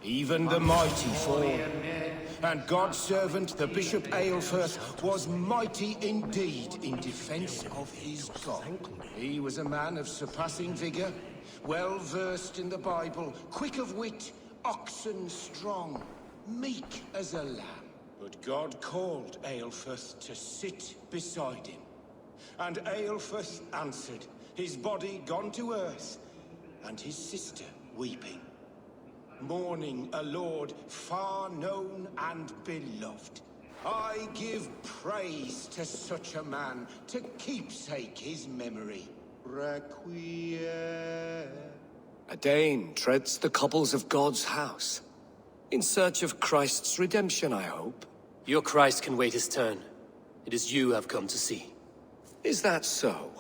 Even the mighty fall. And God's servant, the Bishop Aelfirth, was mighty indeed in defense of his God. He was a man of surpassing vigor, well versed in the Bible, quick of wit, oxen strong, meek as a lamb. But God called Aelfirth to sit beside him. And Aelfirth answered, his body gone to earth, and his sister weeping, mourning a lord far known and beloved. I give praise to such a man, to keepsake his memory. Requiem. A Dane treads the cobbles of God's house. In search of Christ's redemption, I hope. Your Christ can wait his turn. It is you I've come to see. Is that so?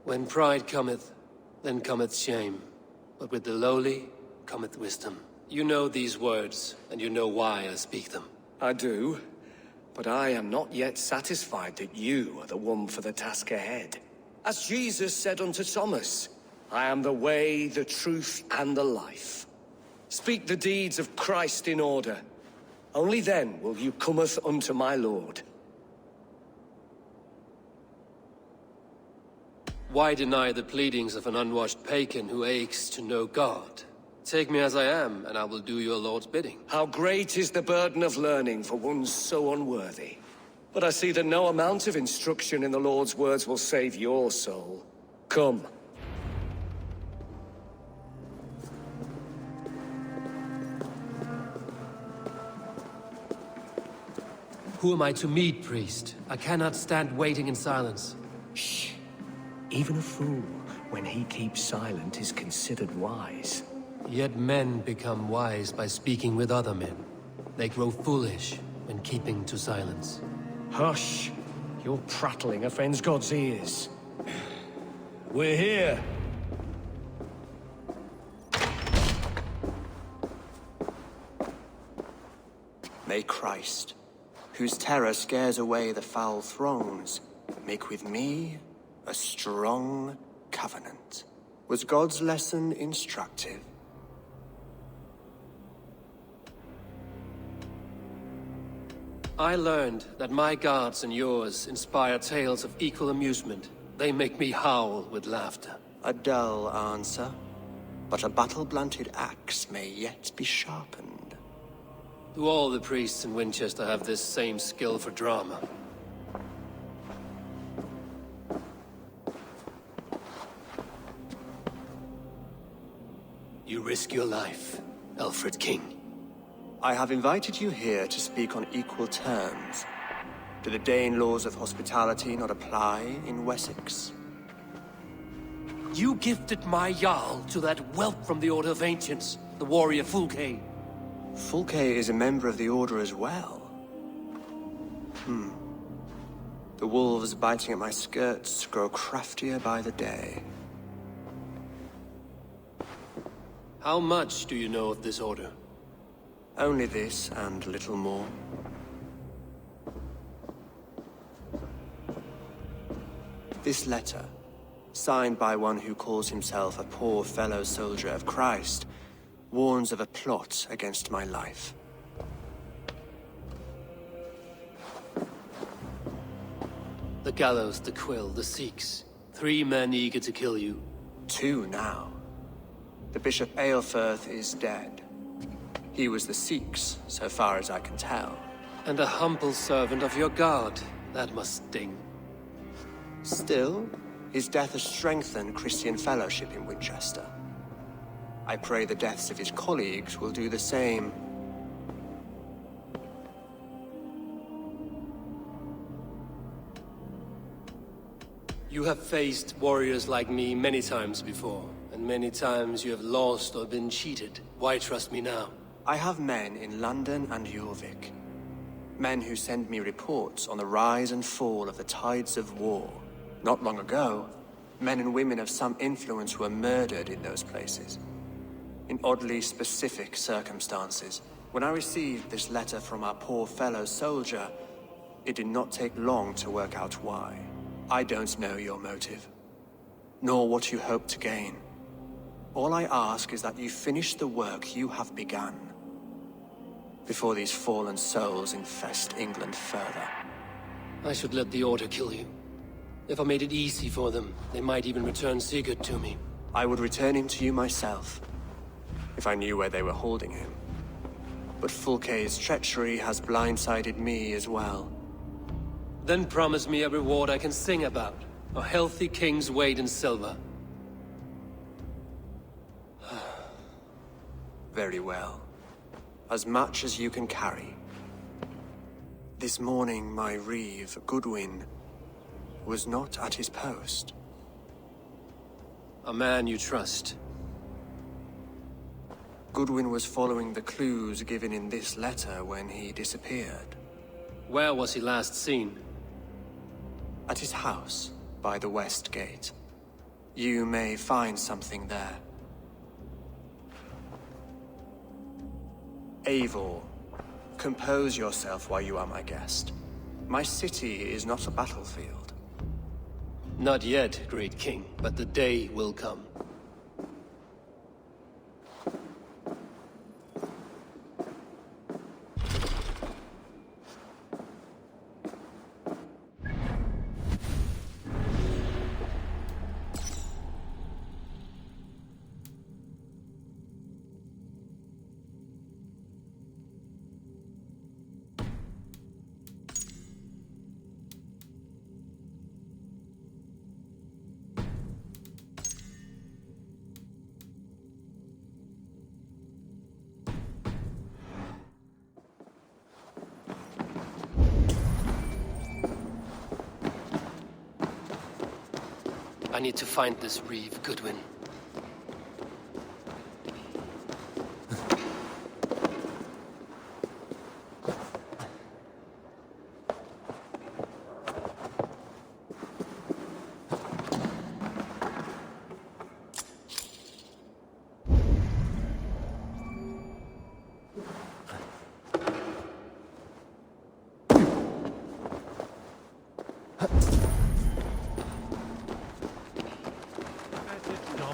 When pride cometh, then cometh shame. But with the lowly cometh wisdom. You know these words, and you know why I speak them. I do, but I am not yet satisfied that you are the one for the task ahead. As Jesus said unto Thomas, I am the way, the truth, and the life. Speak the deeds of Christ in order. Only then will you cometh unto my Lord. Why deny the pleadings of an unwashed pagan who aches to know God? Take me as I am, and I will do your Lord's bidding. How great is the burden of learning for one so unworthy. But I see that no amount of instruction in the Lord's words will save your soul. Come. Who am I to meet, priest? I cannot stand waiting in silence. Shh. Even a fool, when he keeps silent, is considered wise. Yet men become wise by speaking with other men. They grow foolish when keeping to silence. Hush! Your prattling offends God's ears. We're here. May Christ, whose terror scares away the foul thrones, make with me a strong covenant. Was God's lesson instructive? I learned that my gods and yours inspire tales of equal amusement. They make me howl with laughter. A dull answer, but a battle-blunted axe may yet be sharpened. Do all the priests in Winchester have this same skill for drama? You risk your life, Alfred King. I have invited you here to speak on equal terms. Do the Dane laws of hospitality not apply in Wessex? You gifted my Jarl to that whelp from the Order of Ancients, the warrior Fulke. Fulke is a member of the Order as well. The wolves biting at my skirts grow craftier by the day. How much do you know of this order? Only this and little more. This letter, signed by one who calls himself a poor fellow soldier of Christ, warns of a plot against my life. The gallows, the quill, the Sikhs. 3 men eager to kill you. 2 now. The Bishop Aelfirth is dead. He was the Sikhs, so far as I can tell. And a humble servant of your god. That must sting. Still, his death has strengthened Christian fellowship in Winchester. I pray the deaths of his colleagues will do the same. You have faced warriors like me many times before, and many times you have lost or been cheated. Why trust me now? I have men in London and Jorvik. Men who send me reports on the rise and fall of the tides of war. Not long ago, men and women of some influence were murdered in those places. In oddly specific circumstances. When I received this letter from our poor fellow soldier, it did not take long to work out why. I don't know your motive, nor what you hope to gain. All I ask is that you finish the work you have begun. before these fallen souls infest England further. I should let the Order kill you. If I made it easy for them, they might even return Sigurd to me. I would return him to you myself, if I knew where they were holding him. But Fulke's treachery has blindsided me as well. Then promise me a reward I can sing about. A healthy king's weight in silver. Very well. As much as you can carry. This morning, my reeve, Goodwin, was not at his post. A man you trust. Goodwin was following the clues given in this letter when he disappeared. Where was he last seen? At his house, by the west gate. You may find something there. Eivor, compose yourself while you are my guest. My city is not a battlefield. Not yet, great king, but the day will come. I need to find this reeve, Goodwin.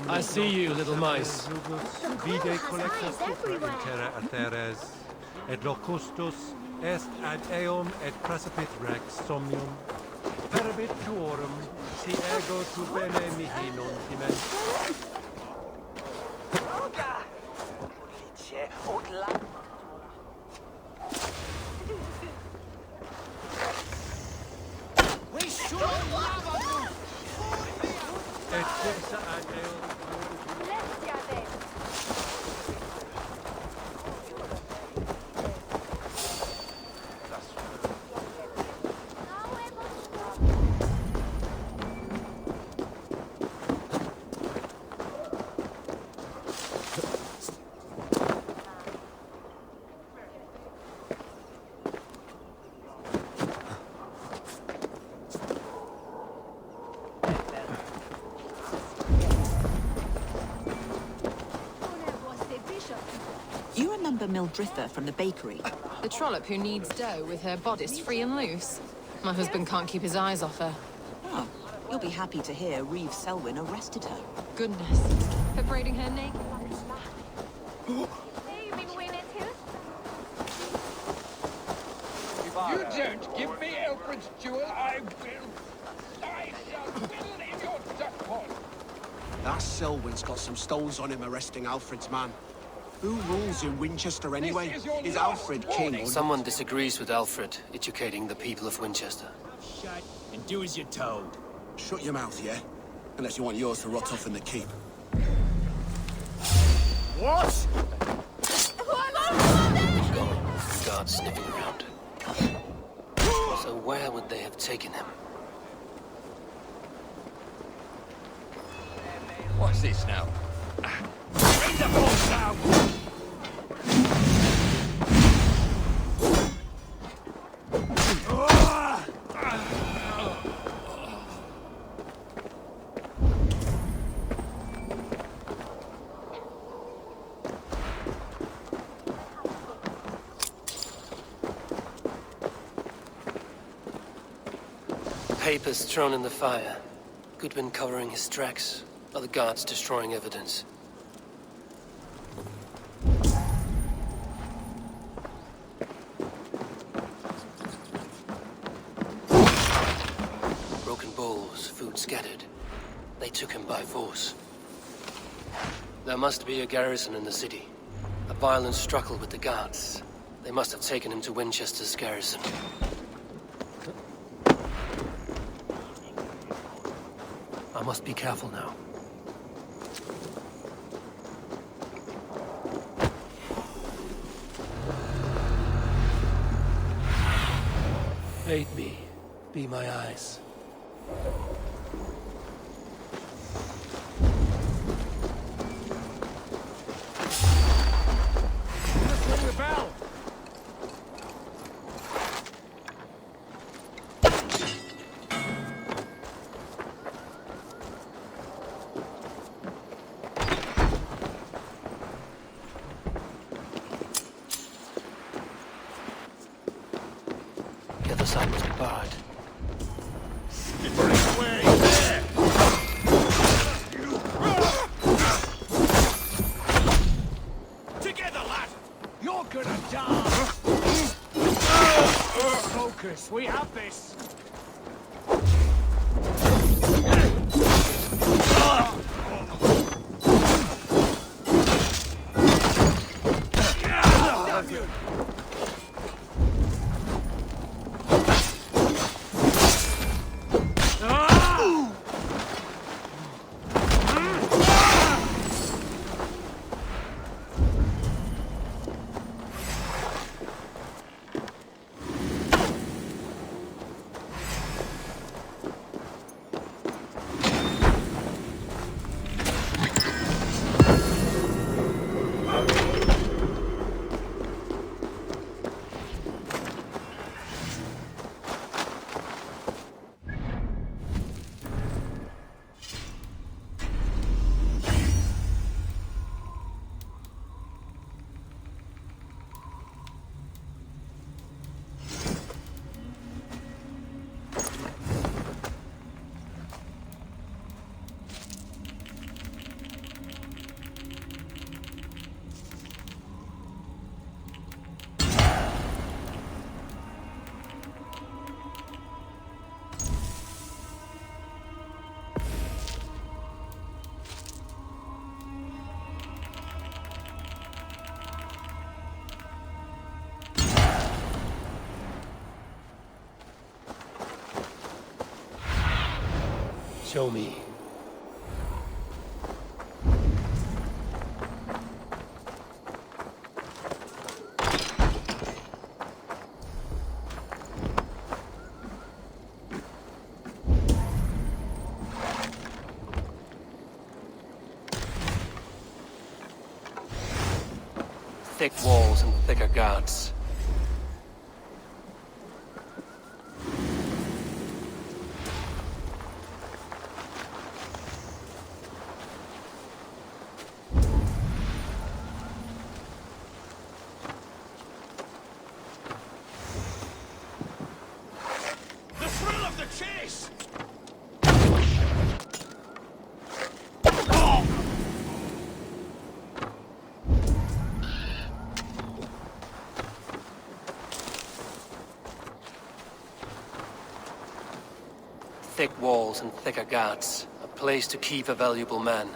I see you, little mice. Vide collectas supra terra atheres, et locustus est ad eum et precipit rex somnium, perabit tuorum, si ego tu bene mihi non timent. Et pulsa ad eum. You remember Mildritha from the bakery? The trollop who needs dough with her bodice free and loose. My husband can't keep his eyes off her. Oh, you'll be happy to hear Reeve Selwyn arrested her. Goodness. For braiding her naked. You don't give me Alfred's jewel, I shall whittle in your duck pond. That Selwyn's got some stones on him arresting Alfred's man. Who rules in Winchester anyway? This is your Is last Alfred warning. king? Someone disagrees with Alfred, educating the people of Winchester. Shut and do as you're told. Shut your mouth, yeah? Unless you want yours to rot off in the keep. What? Guards sniffing around. So where would they have taken him? What's this now? Bring the balls down! Papers thrown in the fire. Goodwin covering his tracks. Other guards destroying evidence. animals, food scattered. They took him by force. There must be a garrison in the city. A violent struggle with the guards. They must have taken him to Winchester's garrison. I must be careful now. Aid me. Be my eyes. Just ring the bell. The other side must be barred. Together, lad. You're gonna die. Focus. We have this. Show me. Thick walls and thicker guards. The thrill of the chase. Thick walls and thicker guards. A place to keep a valuable man.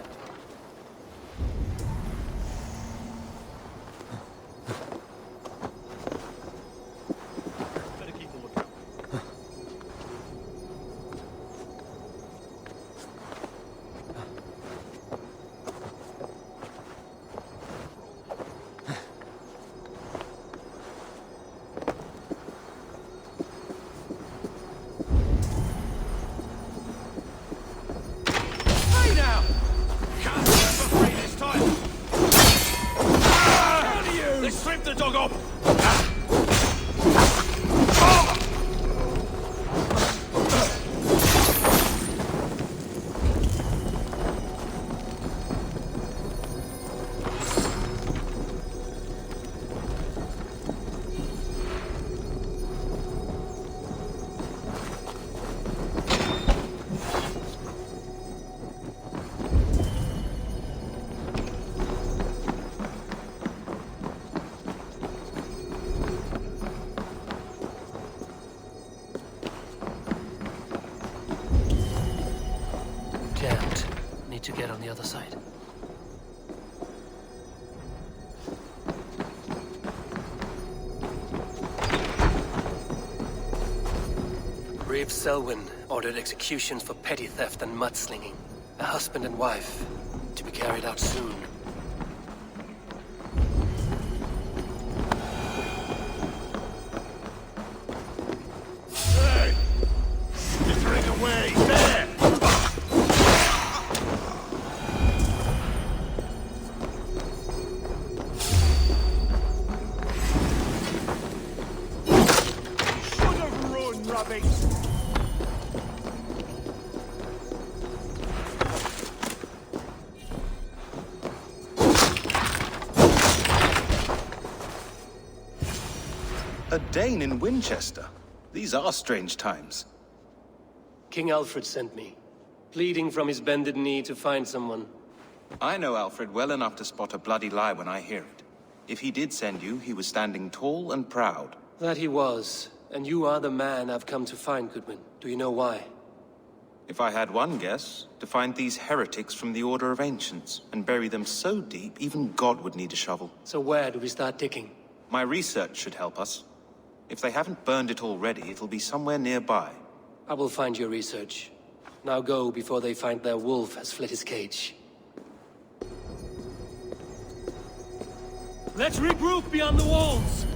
the other side. Reeve Selwyn ordered executions for petty theft and mudslinging. A husband and wife, to be carried out soon. Hey! Slithering away! There! Should have run, Robbie! A Dane in Winchester. These are strange times. King Alfred sent me, pleading from his bended knee to find someone. I know Alfred well enough to spot a bloody lie when I hear it. If he did send you, he was standing tall and proud. That he was, and you are the man I've come to find, Goodwin. Do you know why? If I had one guess, to find these heretics from the Order of Ancients, and bury them so deep, even God would need a shovel. So where do we start digging? My research should help us. If they haven't burned it already, it'll be somewhere nearby. I will find your research. Now go before they find their wolf has fled his cage. Let's regroup beyond the walls!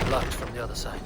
Blocked from the other side.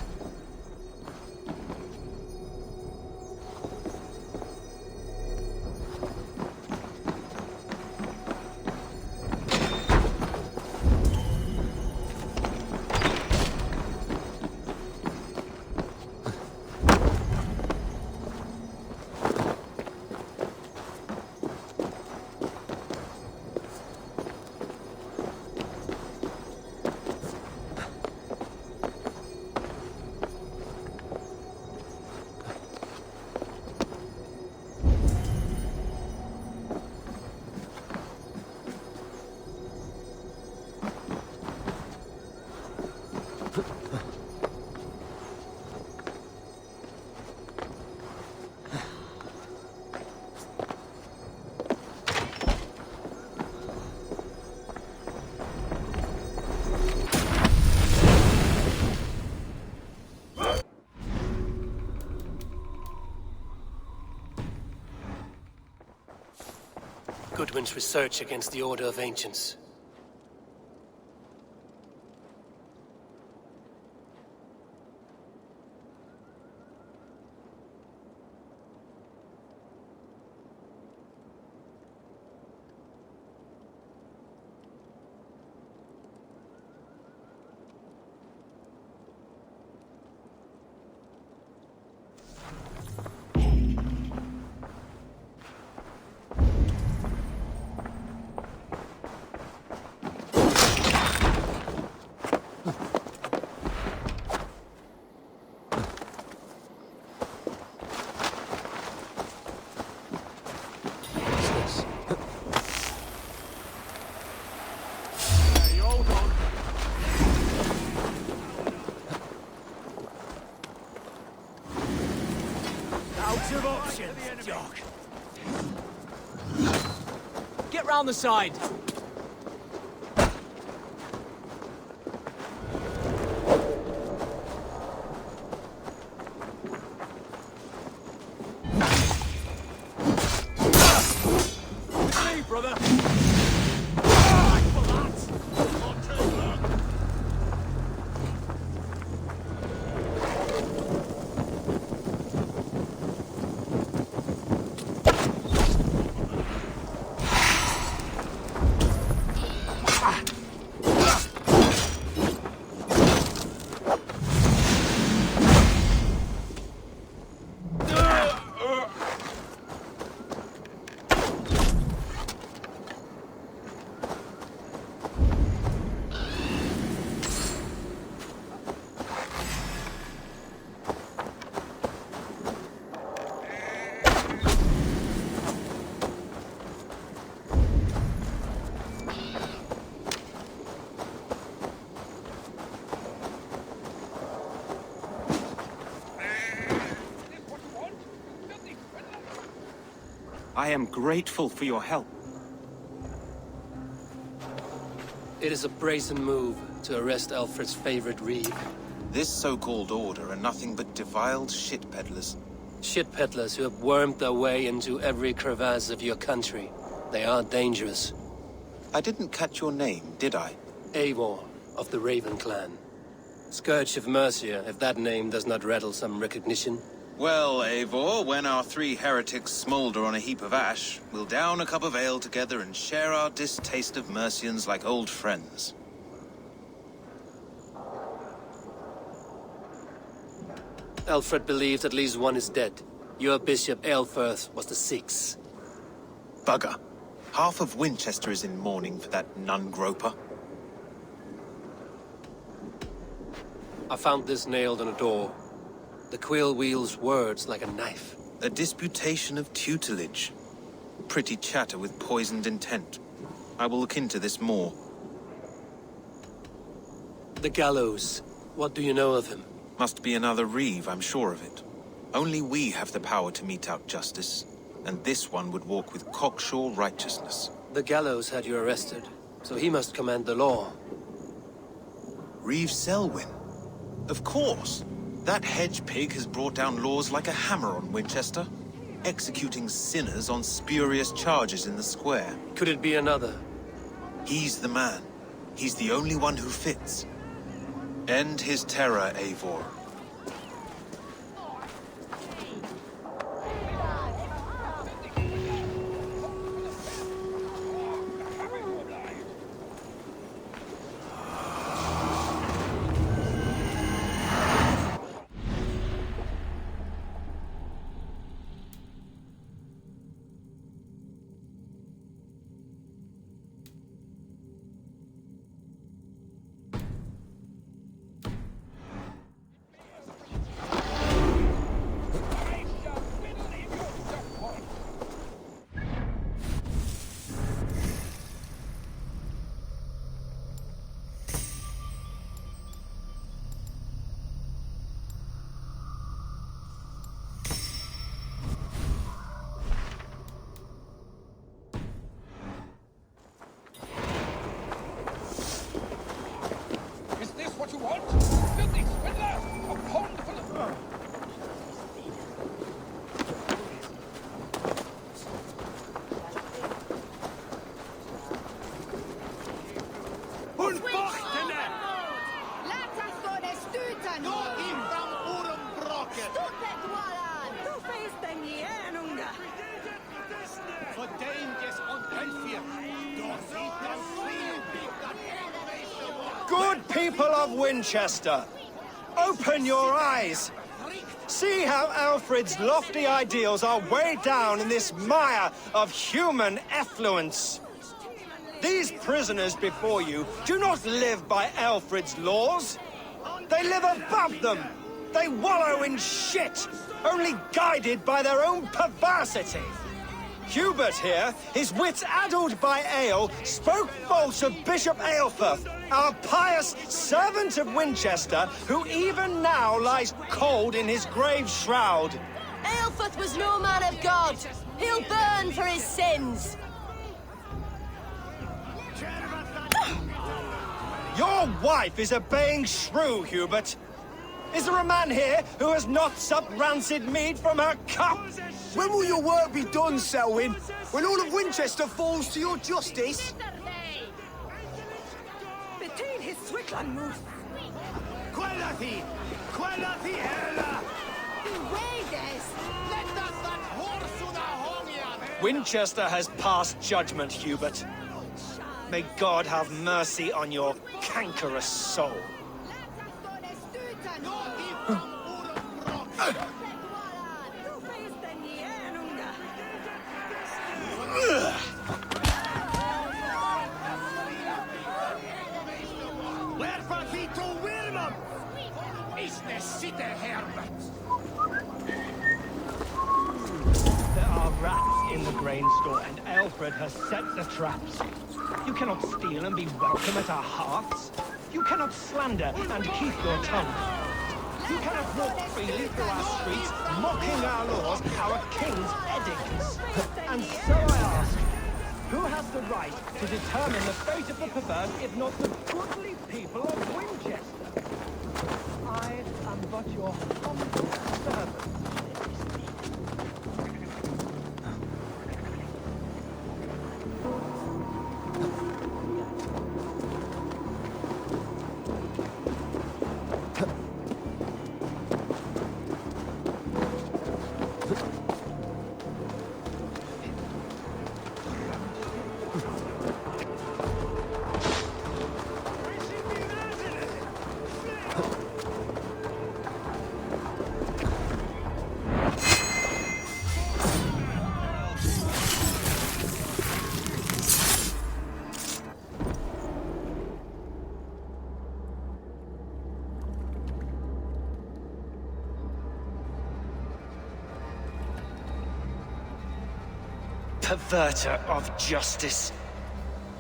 Goodwin's research against the Order of Ancients. of options, Doc. Get round the side. Brother. I am grateful for your help. It is a brazen move to arrest Alfred's favorite reeve. This so-called order are nothing but deviled shit peddlers. Shit peddlers who have wormed their way into every crevasse of your country. They are dangerous. I didn't catch your name, did I? Eivor, of the Raven clan. Scourge of Mercia, if that name does not rattle some recognition. Well, Eivor, when our three heretics smolder on a heap of ash, we'll down a cup of ale together and share our distaste of Mercians like old friends. Alfred believed at least one is dead. Your Bishop Aelfirth was the sixth. Bugger. Half of Winchester is in mourning for that nun-groper. I found this nailed on a door. The quill wields words like a knife. A disputation of tutelage. Pretty chatter with poisoned intent. I will look into this more. The gallows. What do you know of him? Must be another reeve, I'm sure of it. Only we have the power to mete out justice, and this one would walk with cocksure righteousness. The gallows had you arrested, so he must command the law. Reeve Selwyn? Of course! That hedge pig has brought down laws like a hammer on Winchester, executing sinners on spurious charges in the square. Could it be another? He's the man. He's the only one who fits. End his terror, Eivor. Good people of Winchester, open your eyes. See how Alfred's lofty ideals are weighed down in this mire of human effluence. These prisoners before you do not live by Alfred's laws. They live above them. They wallow in shit, only guided by their own perversity. Hubert here, his wits addled by ale, spoke false of Bishop Aelfirth, our pious servant of Winchester, who even now lies cold in his grave shroud. Aelfrith was no man of God. He'll burn for his sins. Your wife is a baying shrew, Hubert. Is there a man here who has not supped rancid mead from her cup? When will your work be done, Selwyn? When all of Winchester falls to your justice? Between his Swickland moose. Quellati! Quellati hella! Winchester has passed judgment, Hubert. May God have mercy on your cankerous soul. There are rats in the grain store, and Alfred has set the traps. You cannot steal and be welcome at our hearths. You cannot slander and keep your tongue. You cannot walk freely through our streets, mocking our laws, our king's edicts. And so I ask, who has the right to determine the fate of the perverse, if not the goodly people of Winchester? I am but your humble servant. Perverter of justice.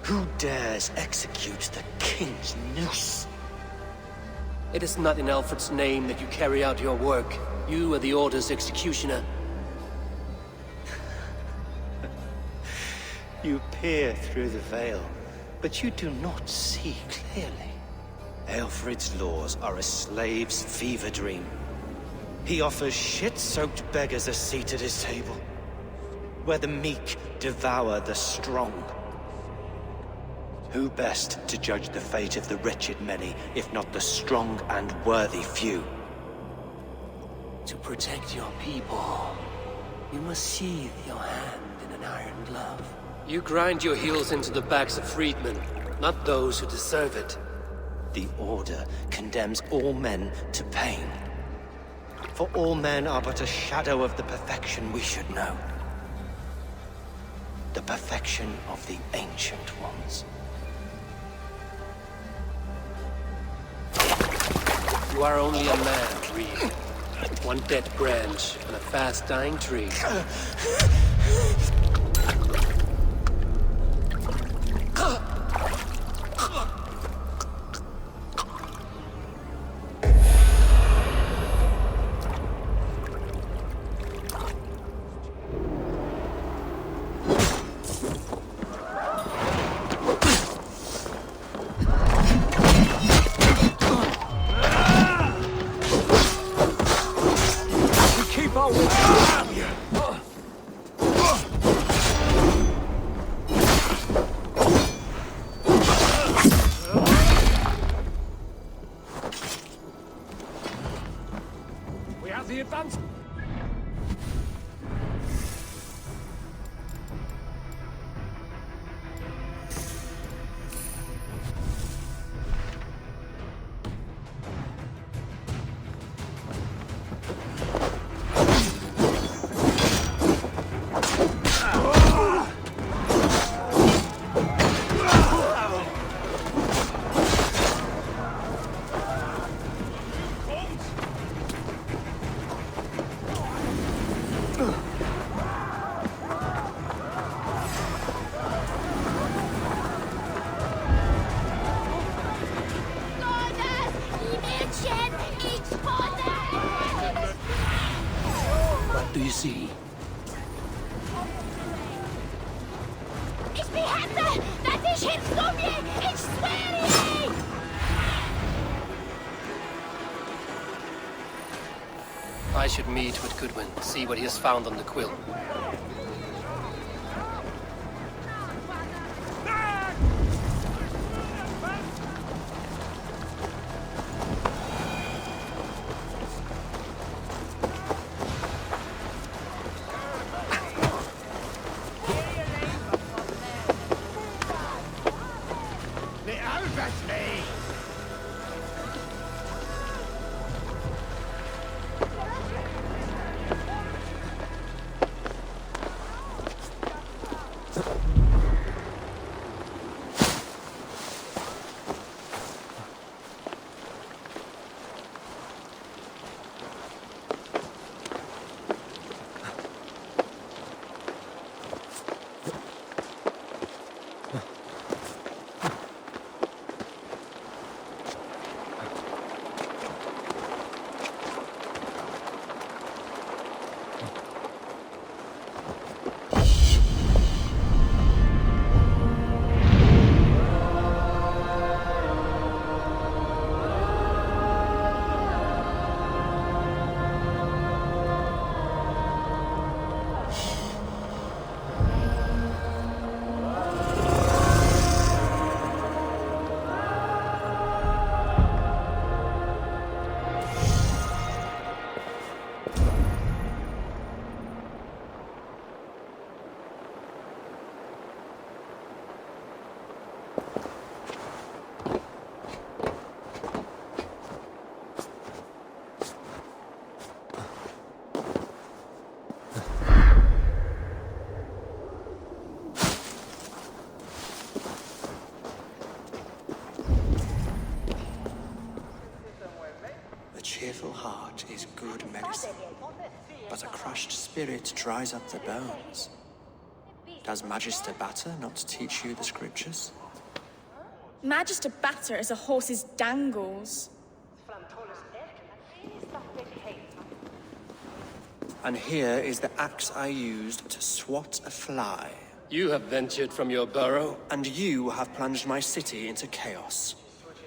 Who dares execute the king's noose? It is not in Alfred's name that you carry out your work. You are the Order's executioner. You peer through the veil, but you do not see clearly. Aelfred's laws are a slave's fever dream. He offers shit-soaked beggars a seat at his table, where the meek devour the strong. Who best to judge the fate of the wretched many, if not the strong and worthy few? To protect your people, you must sheathe your hand in an iron glove. You grind your heels into the backs of freedmen, not those who deserve it. The Order condemns all men to pain. For all men are but a shadow of the perfection we should know. The perfection of the Ancient Ones. You are only a man, Reed. One dead branch on a fast-dying tree. do you see? Ich behebe, dass ich hinzugehe! Ich schwöre! I should meet with Goodwin, see what he has found on the quill. cheerful heart is good medicine, but a crushed spirit dries up the bones. Does Magister Batter not teach you the scriptures? Magister Batter is a horse's dangles. And here is the axe I used to swat a fly. You have ventured from your burrow? And you have plunged my city into chaos.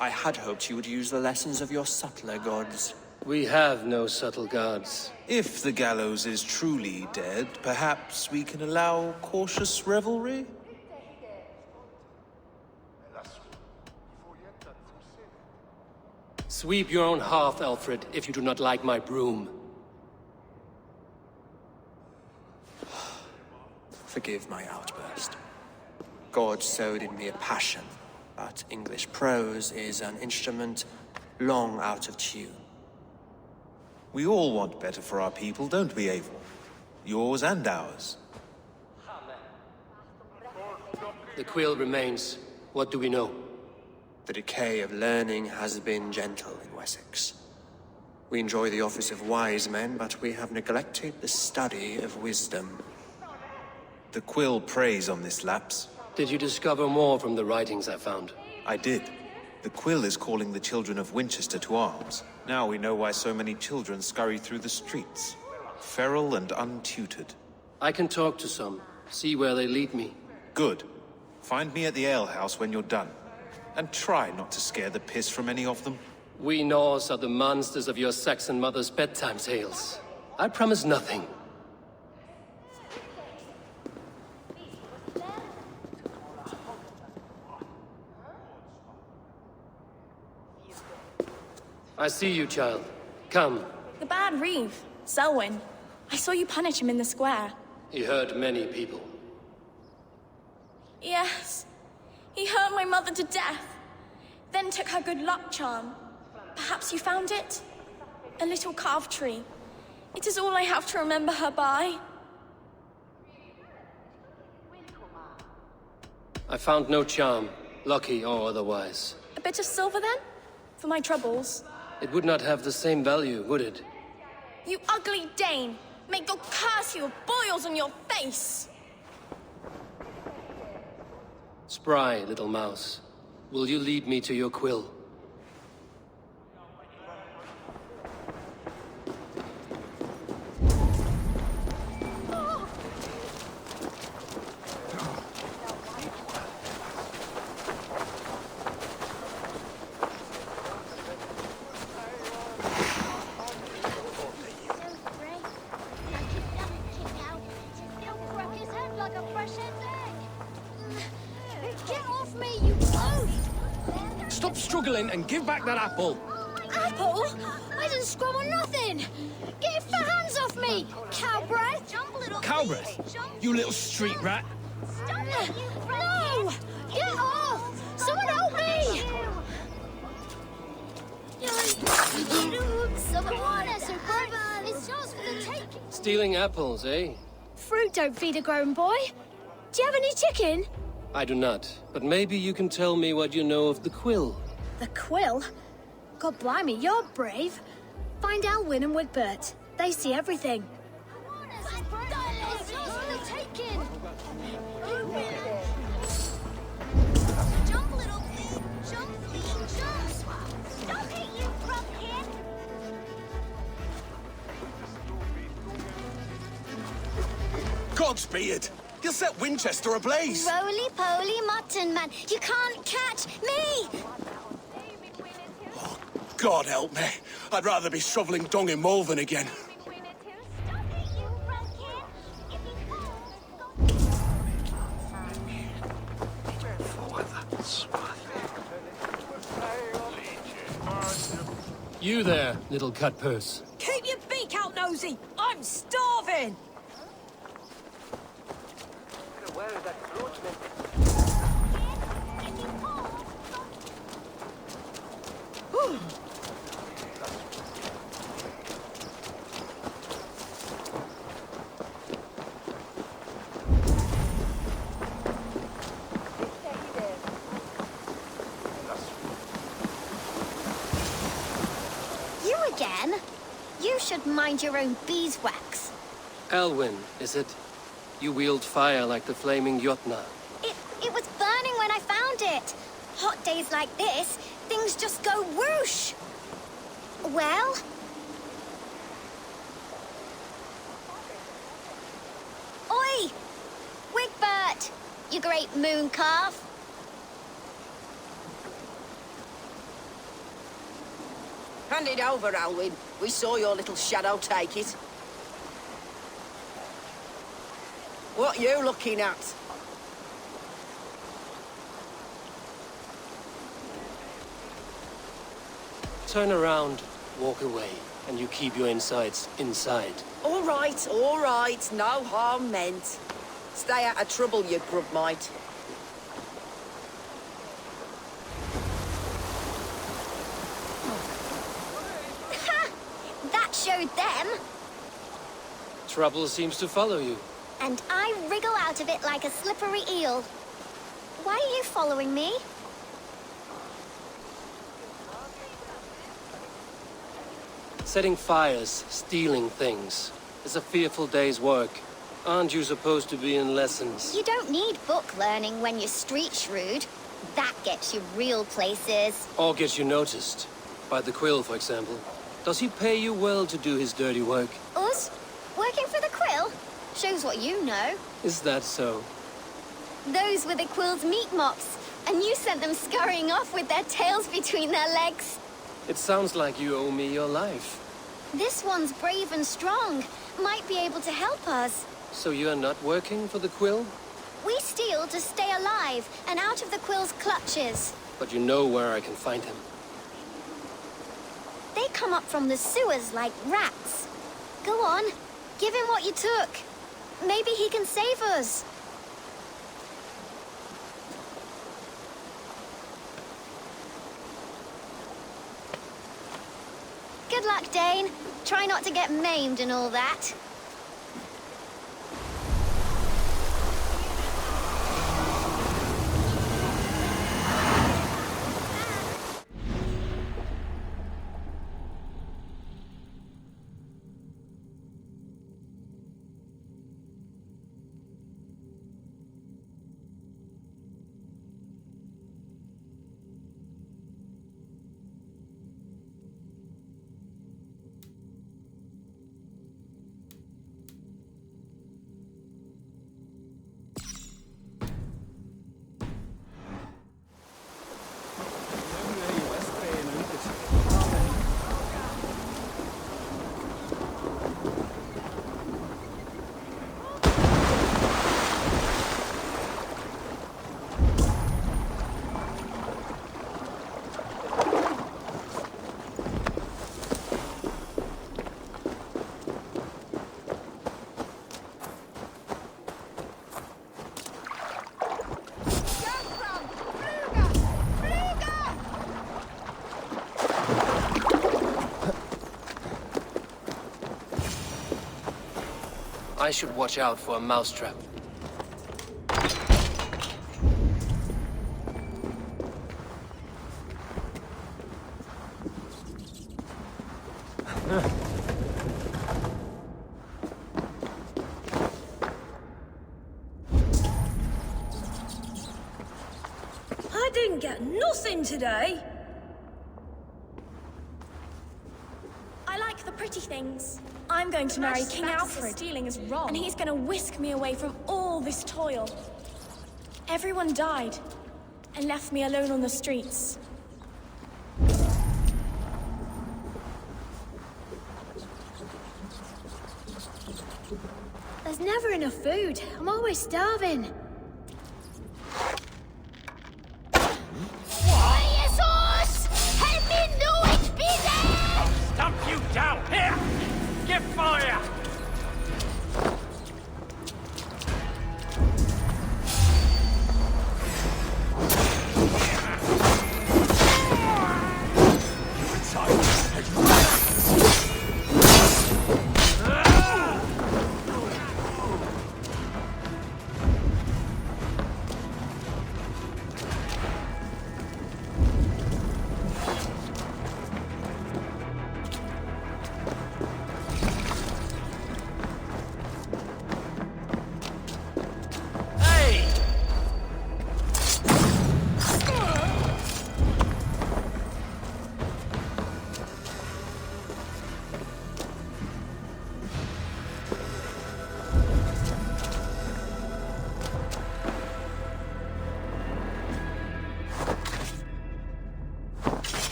I had hoped you would use the lessons of your subtler gods. We have no subtle gods. If the gallows is truly dead, perhaps we can allow cautious revelry? Sweep your own hearth, Alfred, if you do not like my broom. Forgive my outburst. God sowed in me a passion, but English prose is an instrument long out of tune. We all want better for our people, don't we, Abel? Yours and ours. The quill remains. What do we know? The decay of learning has been gentle in Wessex. We enjoy the office of wise men, but we have neglected the study of wisdom. The quill preys on this lapse. Did you discover more from the writings I found? I did. The quill is calling the children of Winchester to arms. Now we know why so many children scurry through the streets, feral and untutored. I can talk to some, see where they lead me. Good. Find me at the alehouse when you're done. And try not to scare the piss from any of them. We Norse are the monsters of your Saxon mother's bedtime tales. I promise nothing. I see you, child. Come. The bad Reeve, Selwyn. I saw you punish him in the square. He hurt many people. Yes. He hurt my mother to death. Then took her good luck charm. Perhaps you found it? A little carved tree. It is all I have to remember her by. I found no charm, lucky or otherwise. A bit of silver then? For my troubles. It would not have the same value, would it? You ugly Dane! May God curse you with boils on your face! Spry, little mouse. Will you lead me to your quill? smuggling and give back that apple. Apple? I didn't scrum on nothing. Get your fat hands off me, cow breath. Cow breath? You little street rat. No! Get off! Someone help me! It's yours for the taking. Stealing apples, eh? Fruit don't feed a grown boy. Do you have any chicken? I do not, but maybe you can tell me what you know of the quill. The quill? God blimey, you're brave. Find Elwyn and Wigbert. They see everything. It's yours for the taking. Jump, little thing. Jump, please, jump. Stop it, you frumpkin. Godspeed! You'll set Winchester ablaze! Roly-poly mutton man, you can't catch me! God help me. I'd rather be shoveling dung in Malvern again. You there, little cut purse. Keep your beak out, nosy! I'm starving! You again? You should mind your own beeswax. Elwyn, is it? You wield fire like the flaming Jotna. It was burning when I found it. Hot days like this, things just go whoosh. Well? Oi! Wigbert! You great moon calf. Hand it over, Alwyn. We saw your little shadow take it. What you looking at? Turn around, walk away, and you keep your insides inside. All right. No harm meant. Stay out of trouble, you grub mite. Ha! That showed them. Trouble seems to follow you. And I wriggle out of it like a slippery eel. Why are you following me? Setting fires, stealing things, is a fearful day's work. Aren't you supposed to be in lessons? You don't need book learning when you're street shrewd. That gets you real places. Or gets you noticed. By the Quill, for example. Does he pay you well to do his dirty work? Us? Working for the Quill? Shows what you know. Is that so? Those were the Quill's meat mops, and you sent them scurrying off with their tails between their legs. It sounds like you owe me your life. This one's brave and strong. Might be able to help us. So you're not working for the Quill? We steal to stay alive and out of the Quill's clutches. But you know where I can find him. They come up from the sewers like rats. Go on, give him what you took. Maybe he can save us. Good luck, Dane. Try not to get maimed and all that. I should watch out for a mousetrap. I didn't get nothing today. I like the pretty things. I'm going to marry King Alfred. Stealing is wrong. And he's going to whisk me away from all this toil. Everyone died and left me alone on the streets. There's never enough food. I'm always starving. Help me know it's busy! Stump you down! Here! Get fire!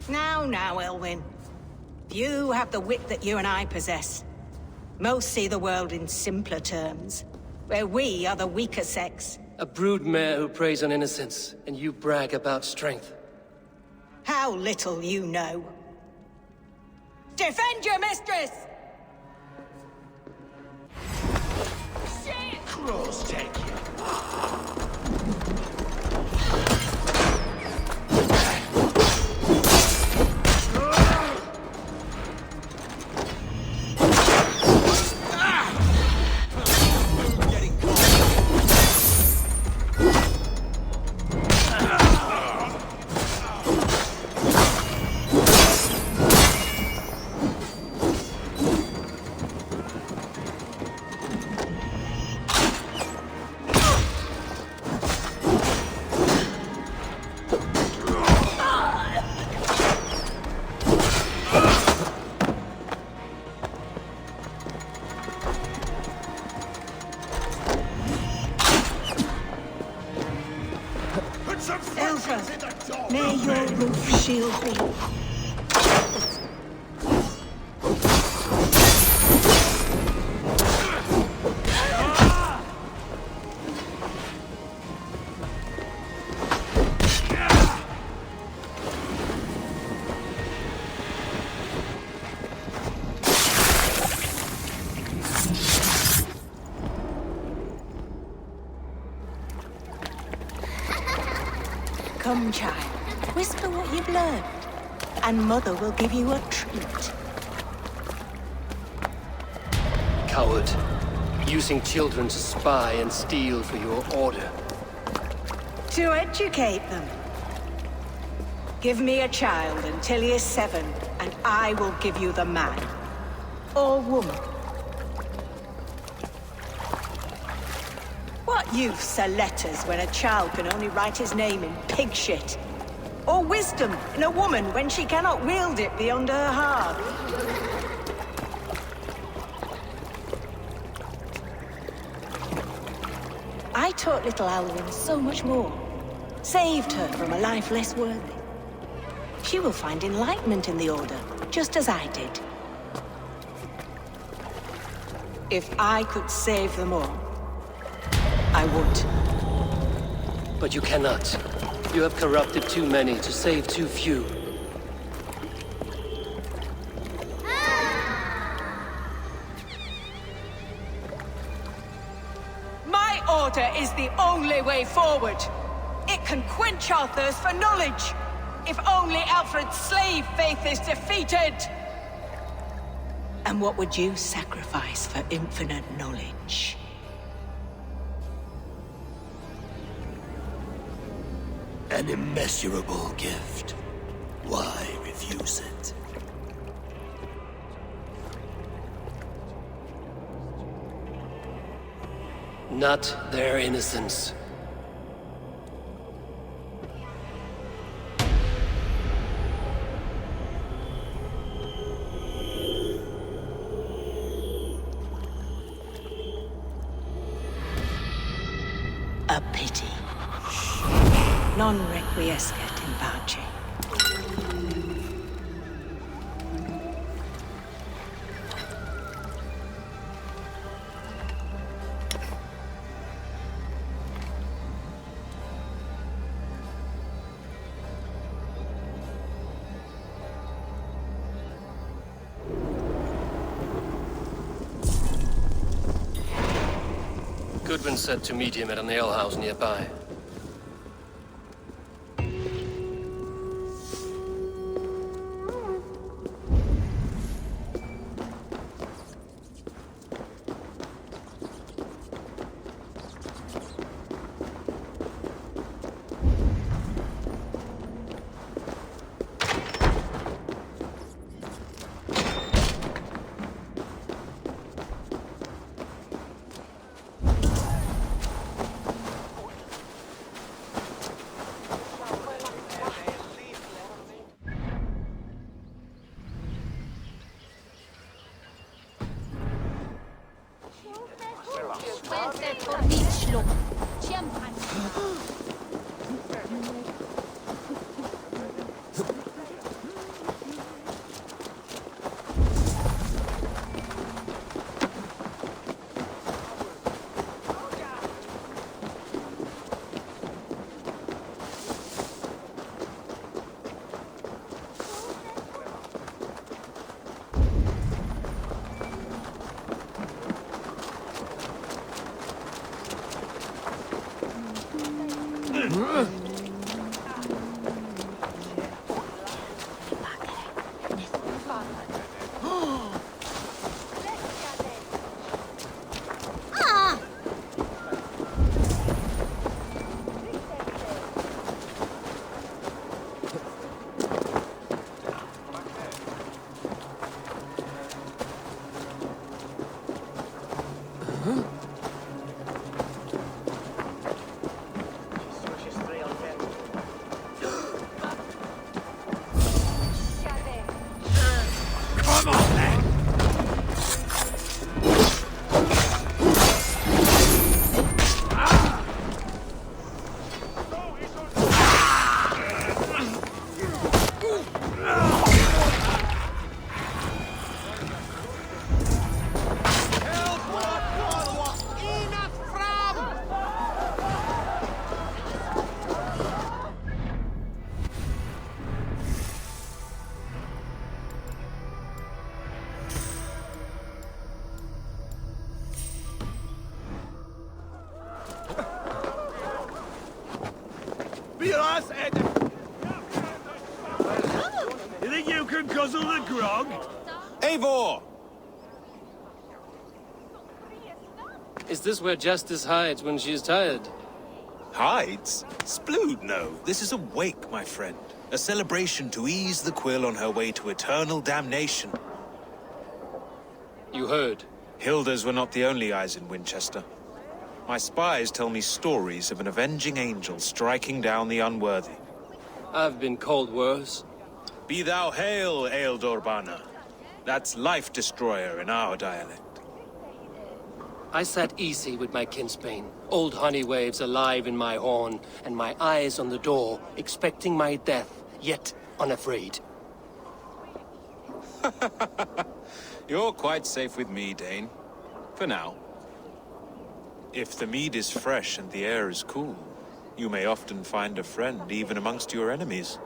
Now, Elwyn. Few have the wit that you and I possess. Most see the world in simpler terms, where we are the weaker sex. A broodmare who preys on innocence, and you brag about strength. How little you know. Defend your mistress! Crows take you. May your roof shield me. Come, child. Whisper what you've learned, and Mother will give you a treat. Coward. Using children to spy and steal for your order. To educate them. Give me a child until he is 7, and I will give you the man. Or woman. What youths are letters when a child can only write his name in pig shit. Or wisdom in a woman when she cannot wield it beyond her heart. I taught little Alwyn so much more. Saved her from a life less worthy. She will find enlightenment in the Order, just as I did. If I could save them all, I would. But you cannot. You have corrupted too many to save too few. My Order is the only way forward. It can quench our thirst for knowledge. If only Alfred's slave faith is defeated. And what would you sacrifice for infinite knowledge? An immeasurable gift. Why refuse it? Not their innocence. A pity. Non requiescat in pace. Goodwin said to meet him at an alehouse nearby. You think you can guzzle the grog? Eivor! Is this where Justice hides when she is tired? Hides? Splood, no. This is a wake, my friend. A celebration to ease the Quill on her way to eternal damnation. You heard. Hilda's were not the only eyes in Winchester. My spies tell me stories of an avenging angel striking down the unworthy. I've been called worse. Be thou hail, Ealdorbanna. That's Life Destroyer in our dialect. I sat easy with my kinsbane, old honey waves alive in my horn, and my eyes on the door, expecting my death, yet unafraid. You're quite safe with me, Dane. For now. If the mead is fresh and the air is cool, you may often find a friend even amongst your enemies.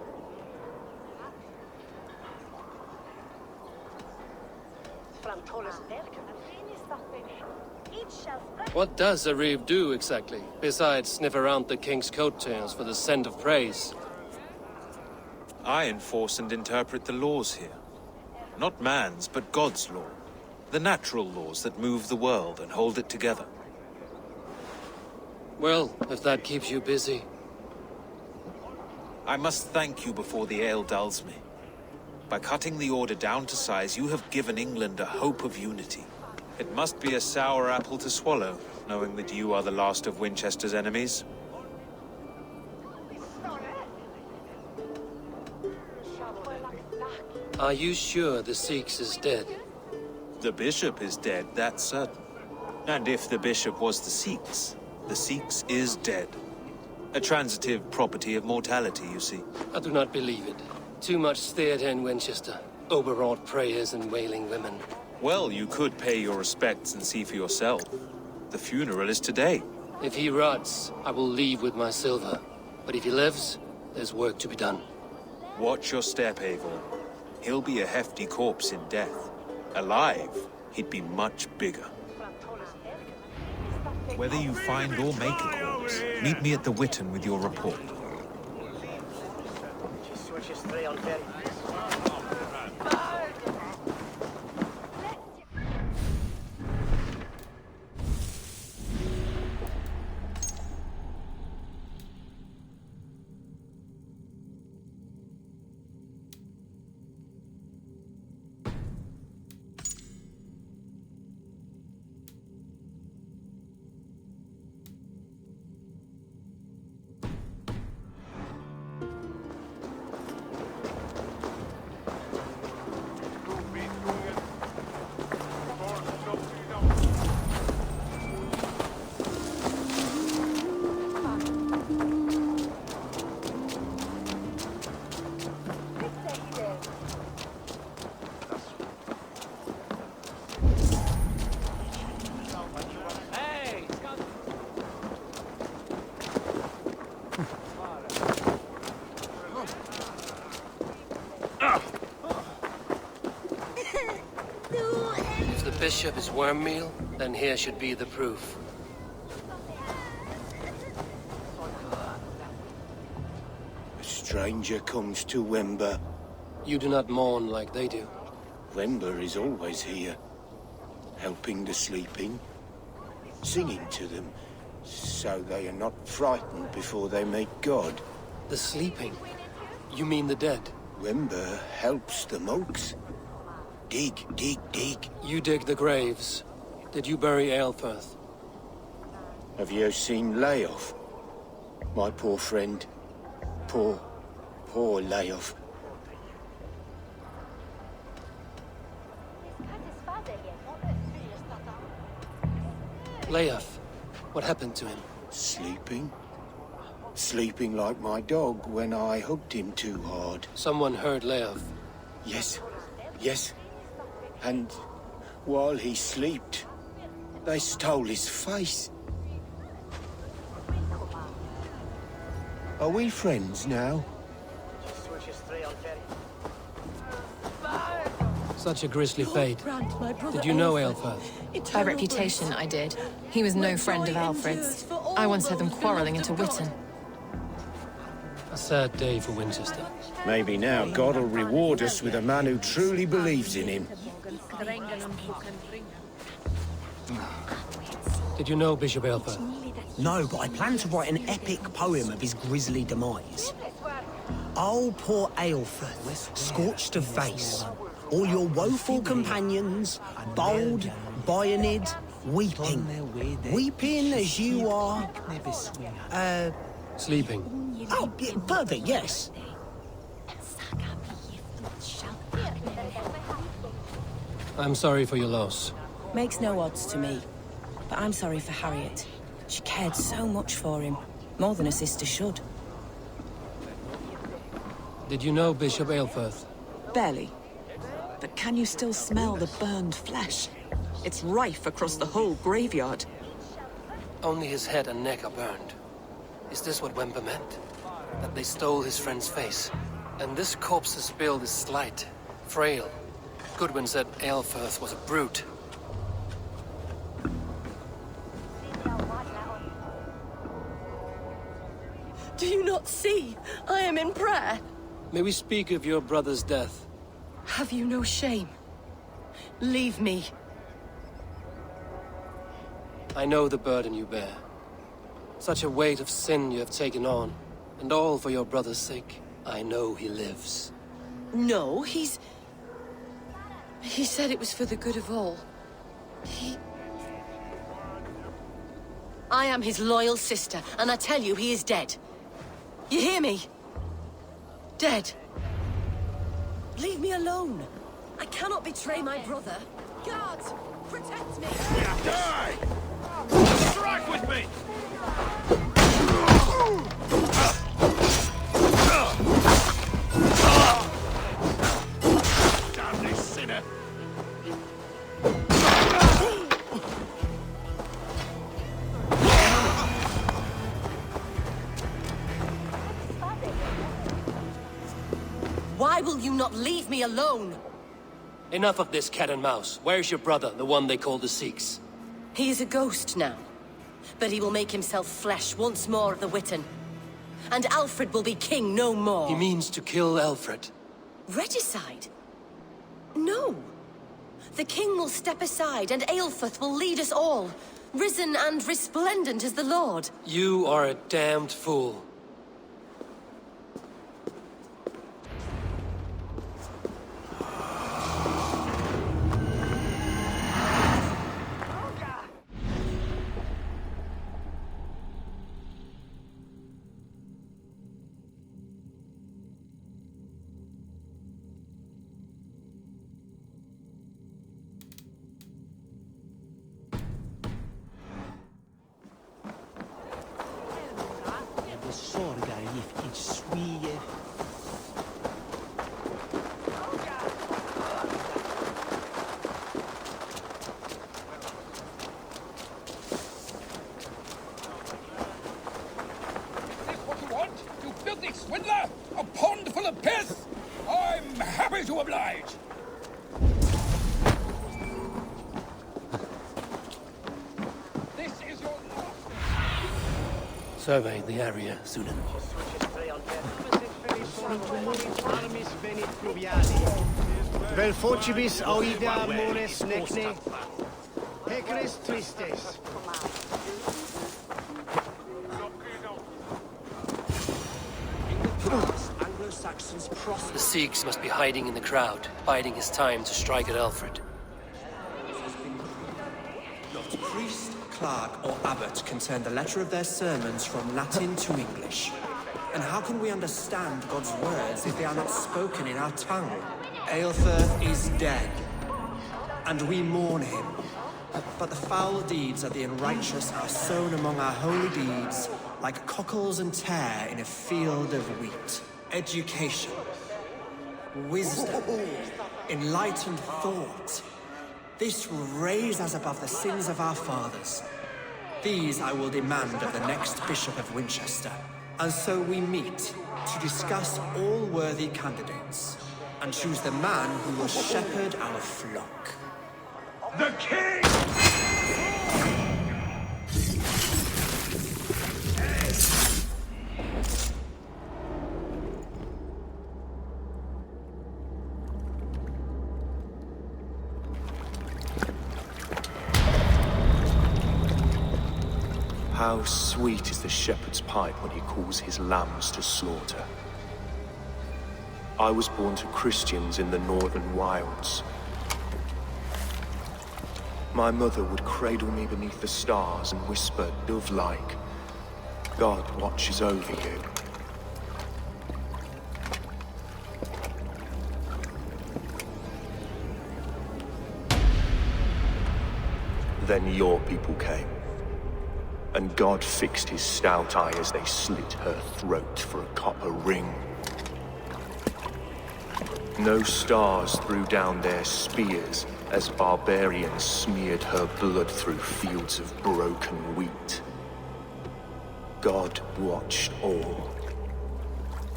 What does a reeve do exactly, besides sniff around the king's coattails for the scent of praise? I enforce and interpret the laws here. Not man's, but God's law. The natural laws that move the world and hold it together. Well, if that keeps you busy. I must thank you before the ale dulls me. By cutting the order down to size, you have given England a hope of unity. It must be a sour apple to swallow, knowing that you are the last of Winchester's enemies. Are you sure the Sikhs is dead? The bishop is dead, that's certain. And if the bishop was the Sikhs is dead. A transitive property of mortality, you see. I do not believe it. Too much theatre in Winchester. Overwrought prayers and wailing women. Well, you could pay your respects and see for yourself. The funeral is today. If he rots, I will leave with my silver. But if he lives, there's work to be done. Watch your step, Eivor. He'll be a hefty corpse in death. Alive, he'd be much bigger. Whether you find or make a corpse, meet me at the Witten with your report. If the bishop is worm meal, then here should be the proof. A stranger comes to Wember. You do not mourn like they do. Wember is always here, helping the sleeping, singing to them, so they are not frightened before they meet God. The sleeping? You mean the dead? Wember helps the monks. Dig, dig, dig. You dig the graves. Did you bury Aelfirth? Have you seen Leof? My poor friend. Poor Leof. Leof, what happened to him? Sleeping? Sleeping like my dog when I hugged him too hard. Someone heard Leof. Yes. And while he slept, they stole his face. Are we friends now? Such a grisly fate. Did you know Aelfirth? By reputation, I did. He was no friend of Alfred's. I once heard them quarrelling at a Witten. A sad day for Winchester. Maybe now God will reward us with a man who truly believes in him. Did you know Bishop Aelfirth? No, but I plan to write an epic poem of his grisly demise. Oh, poor Aelfirth, scorched of face. All your woeful companions, bold, Bionid, weeping. Weeping as you are... Sleeping. Oh, yeah, perfect, yes. I'm sorry for your loss. Makes no odds to me. But I'm sorry for Harriet. She cared so much for him. More than a sister should. Did you know Bishop Aelfirth? Barely. But can you still smell the burned flesh? It's rife across the whole graveyard. Only his head and neck are burned. Is this what Wemper meant? That they stole his friend's face? And this corpse's build is slight, frail. Goodwin said Aelfirth was a brute. Do you not see? I am in prayer. May we speak of your brother's death? Have you no shame? Leave me. I know the burden you bear. Such a weight of sin you have taken on, and all for your brother's sake. I know he lives. No, He said it was for the good of all. I am his loyal sister, and I tell you he is dead. You hear me? Dead. Leave me alone. I cannot betray my brother. Guards, protect me! Die! Strike with me! Damn this sinner! Why will you not leave me alone? Enough of this cat and mouse. Where's your brother, the one they call the Sikhs? He is a ghost now. But he will make himself flesh once more of the Witten. And Alfred will be king no more. He means to kill Alfred. Regicide? No. The king will step aside and Aelfirth will lead us all. Risen and resplendent as the Lord. You are a damned fool. Swindler! A pond full of piss! I'm happy to oblige! This is your last... Survey the area, Sunan. Vel focibis auida mores necne, pecris tristes. The Sikhs must be hiding in the crowd, biding his time to strike at Alfred. Not priest, clerk, or abbot can turn the letter of their sermons from Latin to English. And how can we understand God's words if they are not spoken in our tongue? Aelfirth is dead, and we mourn him. But the foul deeds of the unrighteous are sown among our holy deeds, like cockles and tare in a field of wheat. Education, wisdom, enlightened thought. This will raise us above the sins of our fathers. These I will demand of the next Bishop of Winchester. And so we meet to discuss all worthy candidates and choose the man who will shepherd our flock. The king! How sweet is the shepherd's pipe when he calls his lambs to slaughter. I was born to Christians in the northern wilds. My mother would cradle me beneath the stars and whisper, dove-like, God watches over you. Then your people came, and God fixed his stout eye as they slit her throat for a copper ring. No stars threw down their spears as barbarians smeared her blood through fields of broken wheat. God watched all,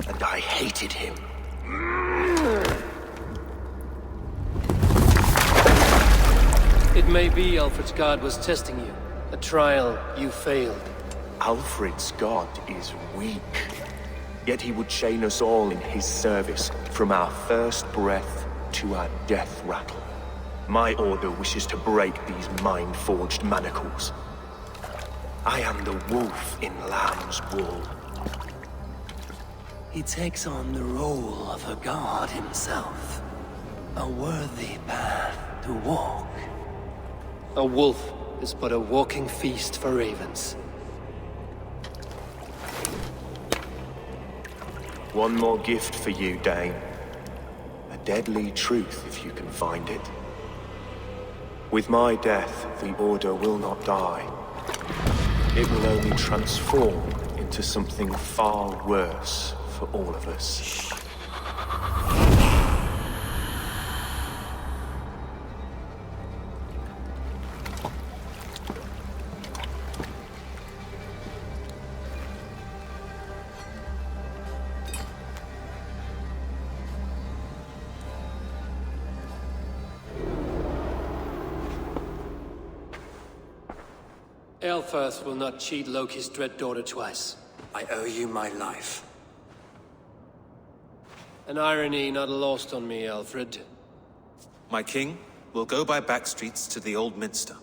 and I hated him. It may be Alfred's God was testing you. A trial you failed. Alfred's God is weak. Yet he would chain us all in his service, from our first breath to our death rattle. My order wishes to break these mind-forged manacles. I am the wolf in lamb's wool. He takes on the role of a god himself. A worthy path to walk. A wolf is but a walking feast for ravens. One more gift for you, Dane. A deadly truth, if you can find it. With my death, the Order will not die. It will only transform into something far worse for all of us. Aelfirth will not cheat Loki's dread daughter twice. I owe you my life. An irony not lost on me, Alfred. My king, we'll go by back streets to the Old Minster.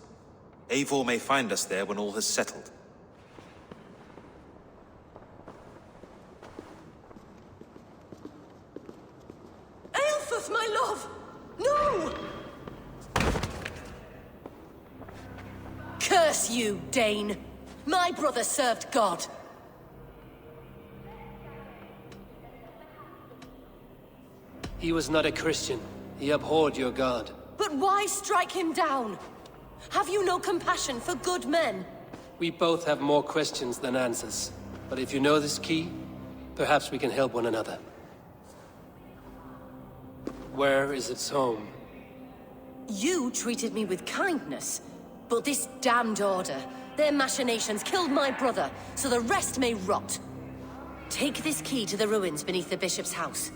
Eivor may find us there when all has settled. Aelfirth, my love! No! Curse you, Dane! My brother served God. He was not a Christian. He abhorred your god. But why strike him down? Have you no compassion for good men? We both have more questions than answers. But if you know this key, perhaps we can help one another. Where is its home? You treated me with kindness. But this damned Order, their machinations killed my brother, so the rest may rot. Take this key to the ruins beneath the Bishop's house.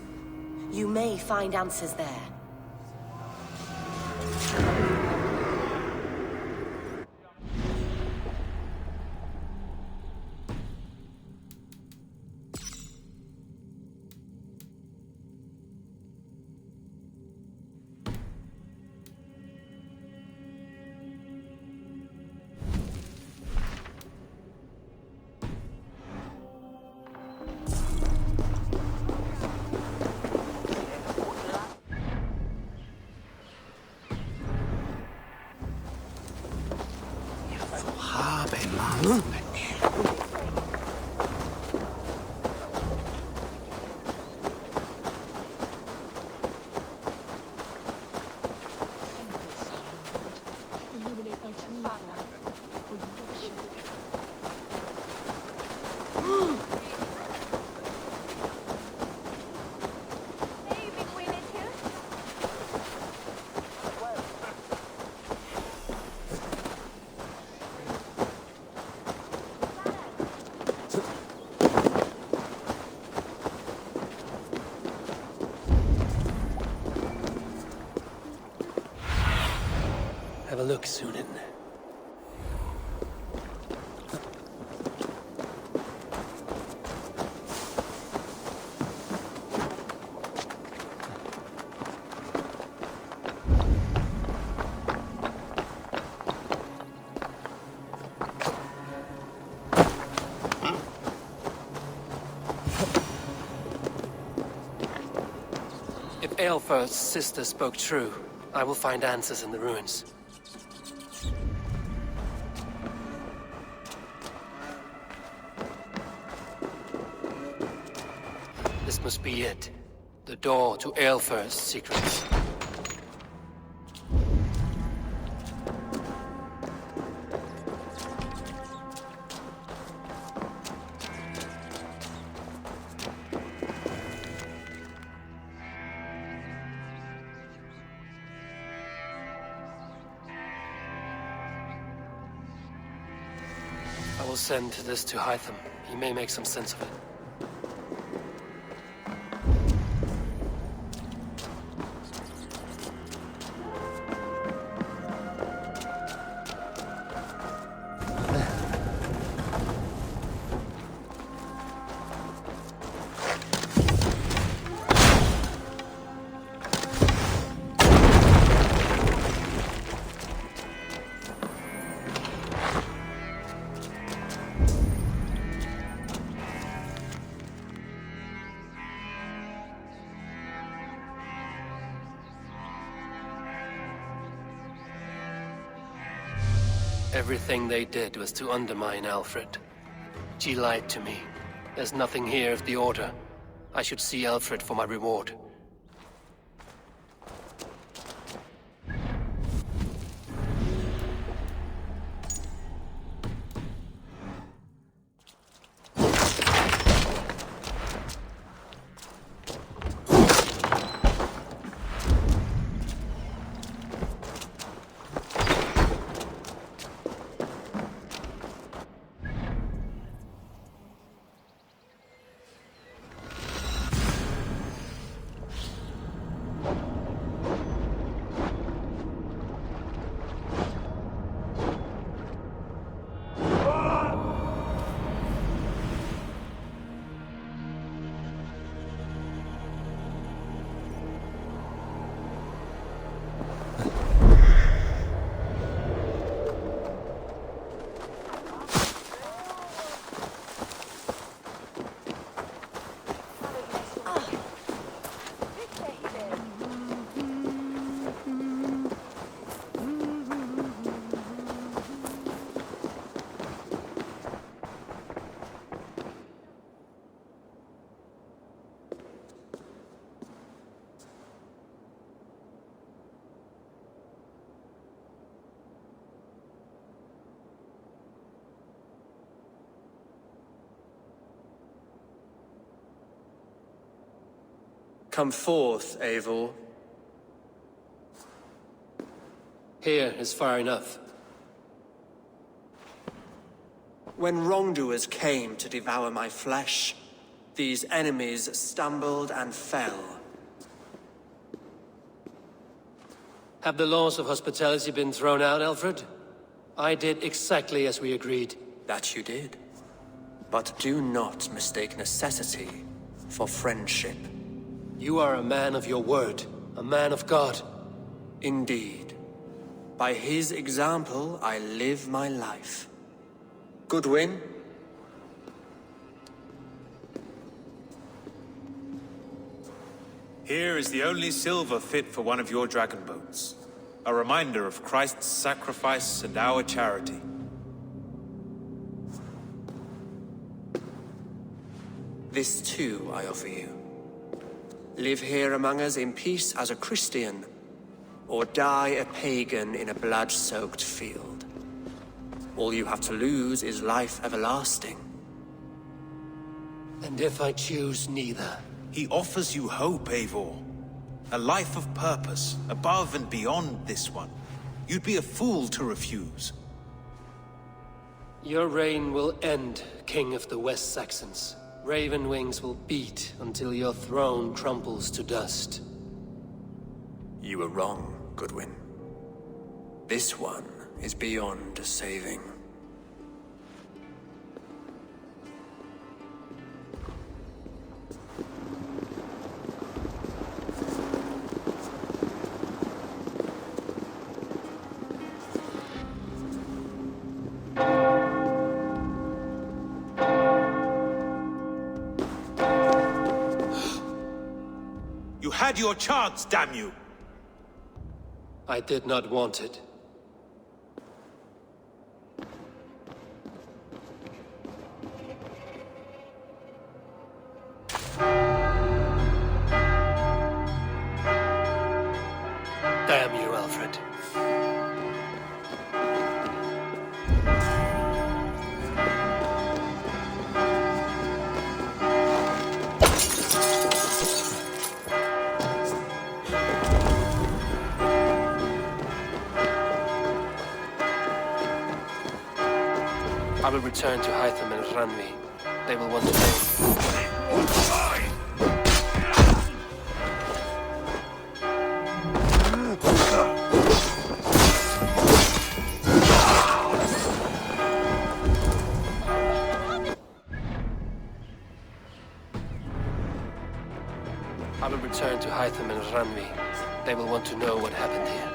You may find answers there. Have a look, Sunan. If Aelfirth's sister spoke true, I will find answers in the ruins. This must be it. The door to Aelfir's secrets. I will send this to Hytham. He may make some sense of it. Everything they did was to undermine Alfred. She lied to me. There's nothing here of the Order. I should see Alfred for my reward. Come forth, Eivor. Here is far enough. When wrongdoers came to devour my flesh, these enemies stumbled and fell. Have the laws of hospitality been thrown out, Alfred? I did exactly as we agreed. That you did. But do not mistake necessity for friendship. You are a man of your word, a man of God. Indeed. By his example, I live my life. Goodwin? Here is the only silver fit for one of your dragon boats. A reminder of Christ's sacrifice and our charity. This too I offer you. Live here among us in peace as a Christian, or die a pagan in a blood-soaked field. All you have to lose is life everlasting. And if I choose neither? He offers you hope, Eivor. A life of purpose, above and beyond this one. You'd be a fool to refuse. Your reign will end, King of the West Saxons. Raven wings will beat until your throne crumples to dust. You were wrong, Goodwin. This one is beyond saving. You had your chance, damn you! I did not want it. will return to Hytham and Ranvi. They will want to know. I will return to Hytham and Ranvi. They will want to know what happened here.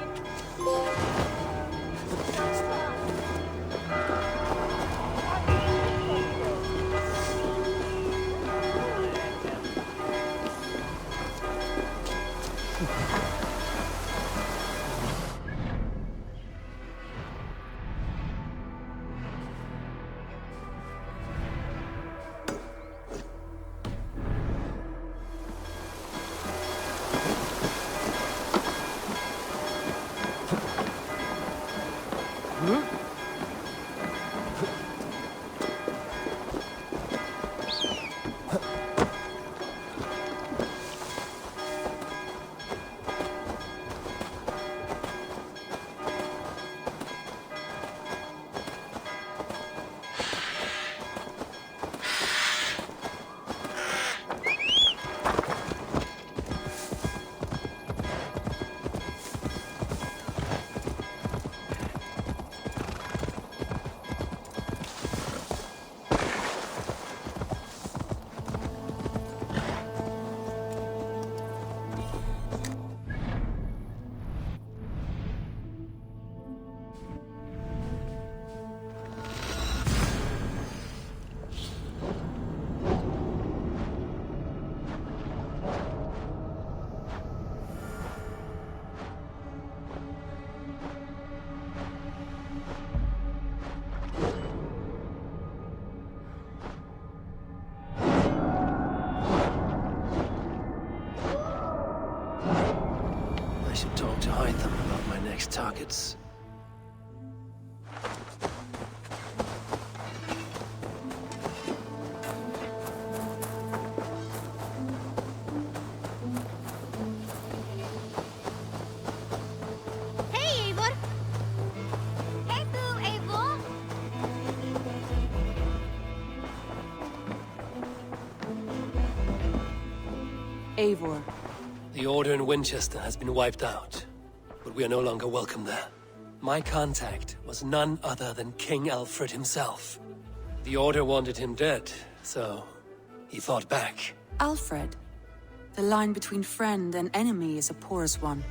I should talk to Hytham about my next targets. Hey, Eivor! Hey, Boo, Eivor! Eivor. The Order in Winchester has been wiped out, but we are no longer welcome there. My contact was none other than King Alfred himself. The Order wanted him dead, so he fought back. Alfred. The line between friend and enemy is a porous one.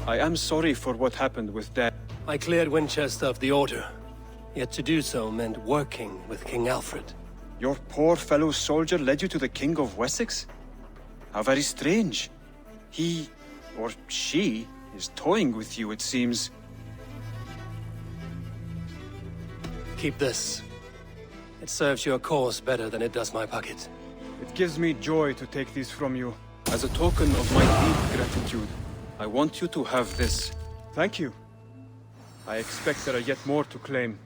I am sorry for what happened with Dad. I cleared Winchester of the Order, yet to do so meant working with King Alfred. Your poor fellow soldier led you to the King of Wessex? How very strange. He, or she, is toying with you, it seems. Keep this. It serves your cause better than it does my pocket. It gives me joy to take these from you. As a token of my deep gratitude, I want you to have this. Thank you. I expect there are yet more to claim.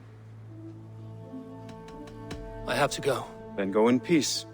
I have to go. Then go in peace.